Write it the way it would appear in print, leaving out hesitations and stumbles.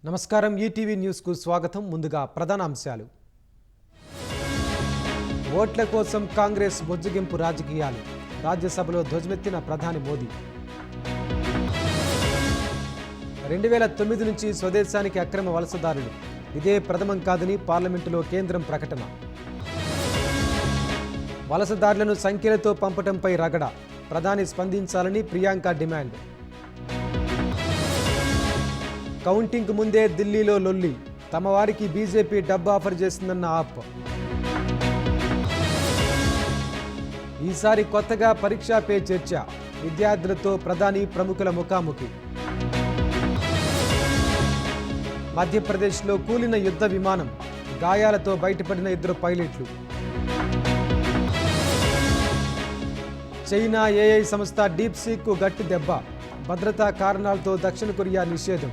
నమస్కారం ETV news కు స్వాగతం. ముందుగా ప్రధాన అంశాలు. ఓట్ల కోసం కాంగ్రెస్ బొజ్జగింపు రాజకీయాలు. రాజ్యసభలో ధ్వజమెత్తిన ప్రధాని మోదీ. 2009 నుంచి స్వదేశానికి అక్రమ వలసదారులు. ఇదే ప్రథమం కాదని పార్లమెంటులో కేంద్రం ప్రకటన. వలసదారులను సంఖ్యలతో పంపటంపై రగడ. ప్రధాని స్పందించాలని ప్రియాంక డిమాండ్. కౌంటింగ్ ముందే ఢిల్లీలో లొల్లి. తమ వారికి బీజేపీ డబ్బు ఆఫర్ చేసిందన్న ఆప్. ఈసారి కొత్తగా పరీక్షా పే చర్చ. విద్యార్థులతో ప్రధాని ప్రముఖుల ముఖాముఖి. మధ్యప్రదేశ్లో కూలిన యుద్ధ విమానం. గాయాలతో బయటపడిన 2 పైలట్లు. చైనా ఏఐ సంస్థ డీప్ సీక్ కు గట్టి దెబ్బ. భద్రతా కారణాలతో దక్షిణ కొరియా నిషేధం.